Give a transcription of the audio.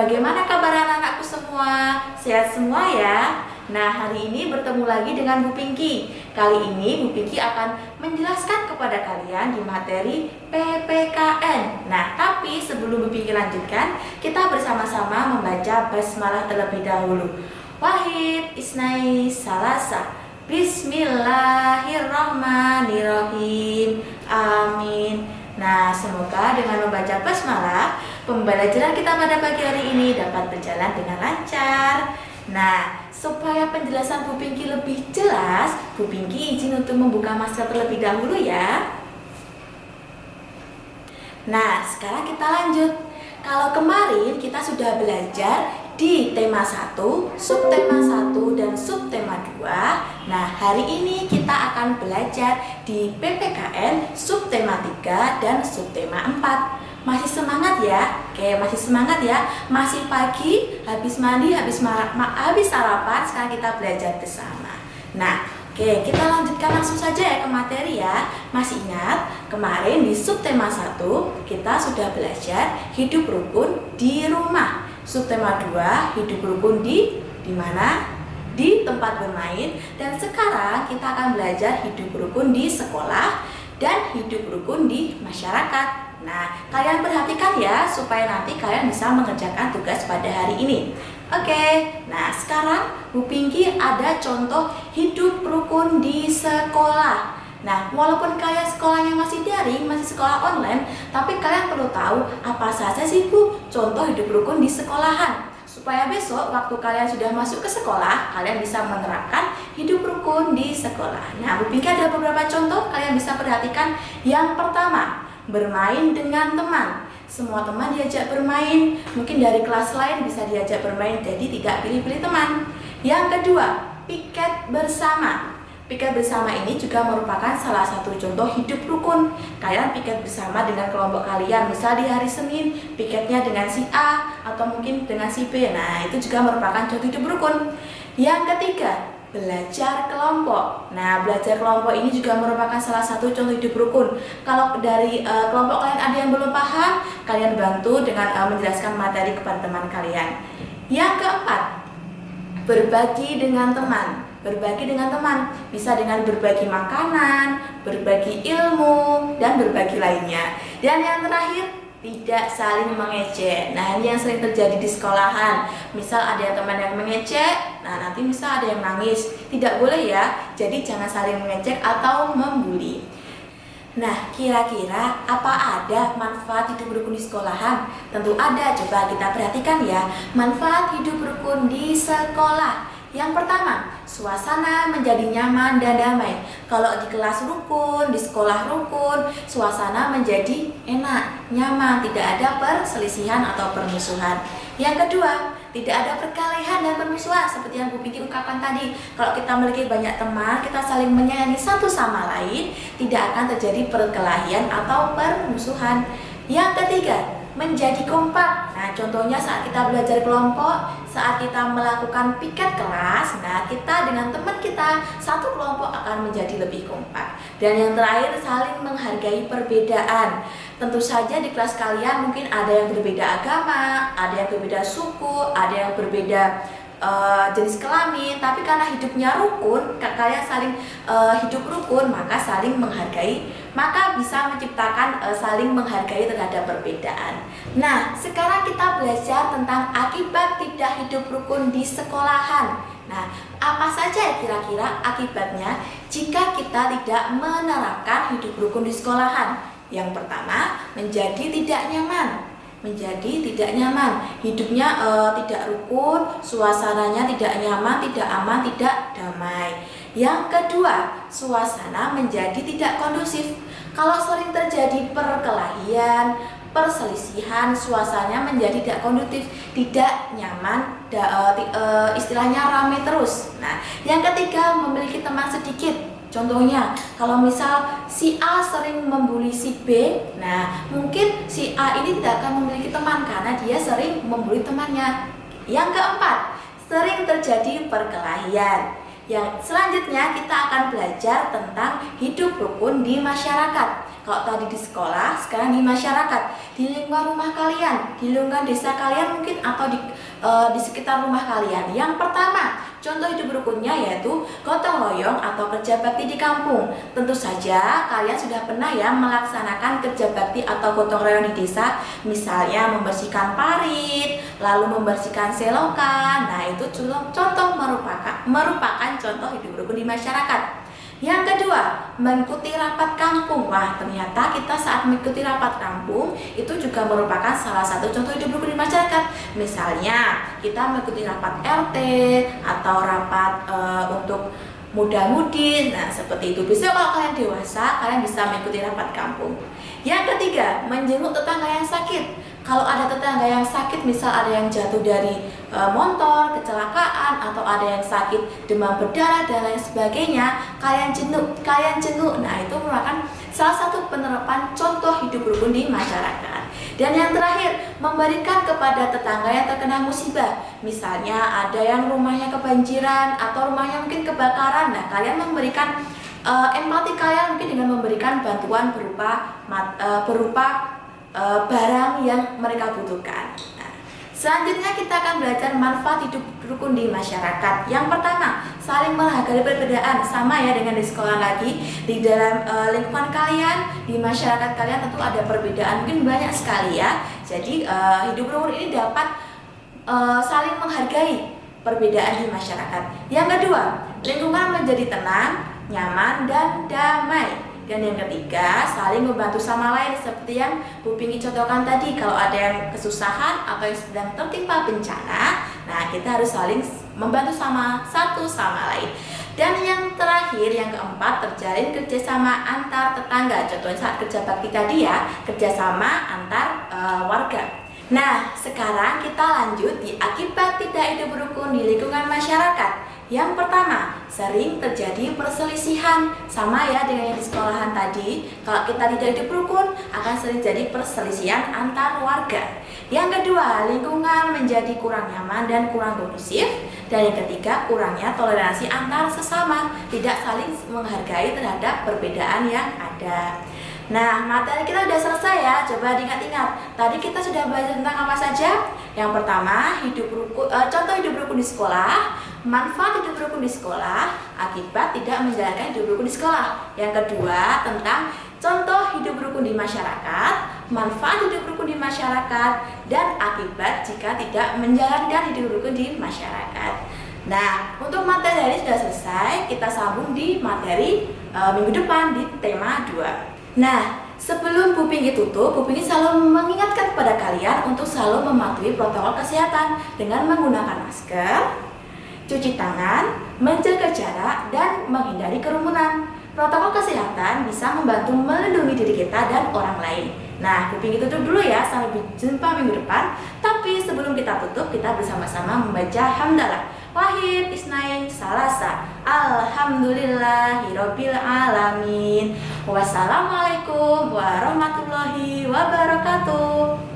bagaimana kabar anak-anakku semua? Sehat semua ya? Nah, hari ini bertemu lagi dengan Bu Pinky. Kali ini Bu Pinky akan menjelaskan kepada kalian di materi PPKN. Nah, tapi sebelum Bu Pinky lanjutkan, kita bersama-sama membaca basmalah terlebih dahulu. Wahid, Isnai, Salasa. Bismillahirrahmanirrahim. Amin. Nah, semoga dengan membaca basmalah, pembelajaran kita pada pagi hari ini dapat berjalan dengan lancar. Nah, supaya penjelasan Bu Pinky lebih jelas, Bu Pinky izin untuk membuka masker terlebih dahulu ya. Nah, sekarang kita lanjut. Kalau kemarin kita sudah belajar di tema 1, subtema 1 dan subtema 2. Nah, hari ini kita akan belajar di PPKN subtema 3 dan subtema 4. Masih semangat ya? Oke, masih semangat ya? Masih pagi, habis mandi, habis sarapan, sekarang kita belajar bersama. Nah, oke, kita lanjutkan langsung saja ya ke materi ya. Masih ingat kemarin di subtema 1 kita sudah belajar hidup rukun di rumah. Subtema 2 hidup rukun di mana? Di tempat bermain. Dan sekarang kita akan belajar hidup rukun di sekolah dan hidup rukun di masyarakat. Nah, kalian perhatikan ya supaya nanti kalian bisa mengerjakan tugas pada hari ini. Oke, nah sekarang Bu Pinky ada contoh hidup rukun di sekolah. Nah, walaupun kalian sekolahnya masih daring, masih sekolah online, tapi kalian perlu tahu apa saja sih Bu contoh hidup rukun di sekolahan. Supaya besok waktu kalian sudah masuk ke sekolah, kalian bisa menerapkan hidup rukun di sekolah. Nah, Bu Pinky ada beberapa contoh, kalian bisa perhatikan. Yang pertama, bermain dengan teman. Semua teman diajak bermain, mungkin dari kelas lain bisa diajak bermain, jadi tidak pilih-pilih teman. Yang kedua, piket bersama. Piket bersama ini juga merupakan salah satu contoh hidup rukun. Kalian piket bersama dengan kelompok kalian, misal di hari Senin, piketnya dengan si A atau mungkin dengan si B. Nah, itu juga merupakan contoh hidup rukun. Yang ketiga, belajar kelompok. Nah, belajar kelompok ini juga merupakan salah satu contoh hidup rukun. Kalau dari kelompok kalian ada yang belum paham, kalian bantu dengan menjelaskan materi kepada teman kalian. Yang keempat, berbagi dengan teman. Berbagi dengan teman bisa dengan berbagi makanan, berbagi ilmu, dan berbagi lainnya. Dan yang terakhir, tidak saling mengejek. Nah, ini yang sering terjadi di sekolahan. Misal ada teman yang mengejek, nah nanti misal ada yang nangis. Tidak boleh ya, jadi jangan saling mengejek atau membuli. Nah, kira-kira apa ada manfaat hidup rukun di sekolahan? Tentu ada, coba kita perhatikan ya. Manfaat hidup rukun di sekolah. Yang pertama, suasana menjadi nyaman dan damai. Kalau di kelas rukun, di sekolah rukun, suasana menjadi enak, nyaman, tidak ada perselisihan atau permusuhan. Yang kedua, tidak ada perkelahian dan permusuhan seperti yang Bu Pinky ungkapkan tadi. Kalau kita memiliki banyak teman, kita saling menyayangi satu sama lain, tidak akan terjadi perkelahian atau permusuhan. Yang ketiga, menjadi kompak. Nah, contohnya saat kita belajar kelompok, saat kita melakukan piket kelas, nah kita dengan teman kita satu kelompok akan menjadi lebih kompak. Dan yang terakhir, saling menghargai perbedaan. Tentu saja di kelas kalian mungkin ada yang berbeda agama, ada yang berbeda suku, ada yang berbeda jenis kelamin, tapi karena hidupnya rukun, kalian saling hidup rukun, maka saling menghargai, maka bisa menciptakan saling menghargai terhadap perbedaan. Nah, sekarang kita belajar tentang akibat tidak hidup rukun di sekolahan. Nah, apa saja kira-kira akibatnya jika kita tidak menerapkan hidup rukun di sekolahan? Yang pertama, menjadi tidak nyaman. Hidupnya tidak rukun, suasananya tidak nyaman, tidak aman, tidak damai. Yang kedua, suasana menjadi tidak kondusif. Kalau sering terjadi perkelahian, perselisihan, suasananya menjadi tidak kondusif, tidak nyaman, istilahnya ramai terus. Nah, yang ketiga, memiliki teman sedikit. Contohnya, kalau misal si A sering membuli si B, nah mungkin si A ini tidak akan memiliki teman karena dia sering membuli temannya. Yang keempat, sering terjadi perkelahian. Yang selanjutnya kita akan belajar tentang hidup rukun di masyarakat. Kalau tadi di sekolah, sekarang di masyarakat, di lingkungan rumah kalian, di lingkungan desa kalian mungkin, atau di sekitar rumah kalian. Yang pertama, contoh hidup rukunnya yaitu gotong royong atau kerja bakti di kampung. Tentu saja kalian sudah pernah ya melaksanakan kerja bakti atau gotong royong di desa, misalnya membersihkan parit, lalu membersihkan selokan. Nah, itu contoh merupakan contoh hidup rukun di masyarakat. Yang kedua, mengikuti rapat kampung. Wah, ternyata kita saat mengikuti rapat kampung itu juga merupakan salah satu contoh hidup rukun di masyarakat. Misalnya, kita mengikuti rapat RT atau rapat untuk muda-mudi. Nah, seperti itu. Bisa kalau kalian dewasa, kalian bisa mengikuti rapat kampung. Yang ketiga, menjenguk tetangga yang sakit. Kalau ada tetangga yang sakit, misal ada yang jatuh dari motor, kecelakaan, atau ada yang sakit demam berdarah dan lain sebagainya, kalian jenguk. Nah, itu merupakan salah satu penerapan contoh hidup rukun di masyarakat. Dan yang terakhir, memberikan kepada tetangga yang terkena musibah. Misalnya ada yang rumahnya kebanjiran atau rumahnya mungkin kebakaran. Nah, kalian memberikan empati kalian mungkin dengan memberikan bantuan berupa barang yang mereka butuhkan. Nah, selanjutnya kita akan belajar manfaat hidup rukun di masyarakat. Yang pertama, saling menghargai perbedaan. Sama ya dengan di sekolah lagi. Di dalam lingkungan kalian, di masyarakat kalian tentu ada perbedaan, mungkin banyak sekali ya. Jadi hidup rukun ini dapat saling menghargai perbedaan di masyarakat. Yang kedua, lingkungan menjadi tenang, nyaman, dan damai. Dan yang ketiga, saling membantu sama lain, seperti yang Bu Pinky contohkan tadi. Kalau ada yang kesusahan atau yang sedang tertimpa bencana, nah kita harus saling membantu satu sama lain. Dan yang terakhir, yang keempat, terjalin kerjasama antar tetangga. Contohnya saat kerja bakti tadi ya, kerjasama antar warga. Nah, sekarang kita lanjut di akibat tidak hidup rukun di lingkungan masyarakat. Yang pertama, sering terjadi perselisihan. Sama ya dengan yang di sekolahan tadi. Kalau kita tidak hidup rukun, akan sering jadi perselisihan antar warga. Yang kedua, lingkungan menjadi kurang nyaman dan kurang kondusif. Dan yang ketiga, kurangnya toleransi antar sesama, tidak saling menghargai terhadap perbedaan yang ada. Nah, materi kita sudah selesai ya. Coba diingat-ingat. Tadi kita sudah belajar tentang apa saja? Yang pertama, contoh hidup rukun di sekolah, manfaat hidup rukun di sekolah, akibat tidak menjalankan hidup rukun di sekolah. Yang kedua, tentang contoh hidup rukun di masyarakat, manfaat hidup rukun di masyarakat, dan akibat jika tidak menjalankan hidup rukun di masyarakat. Nah, untuk materi hari sudah selesai. Kita sambung di materi minggu depan di tema 2. Nah, sebelum Bu Pinky tutup, Bu Pinky selalu mengingatkan kepada kalian untuk selalu mematuhi protokol kesehatan dengan menggunakan masker, cuci tangan, menjaga jarak, dan menghindari kerumunan. Protokol kesehatan bisa membantu melindungi diri kita dan orang lain. Nah, Bu Pinky tutup dulu ya, sampai jumpa minggu depan. Tapi sebelum kita tutup, kita bersama-sama membaca hamdalah. Wahid, Isnain, Salasa, Alhamdulillahirabbil alamin. Wassalamualaikum warahmatullahi wabarakatuh.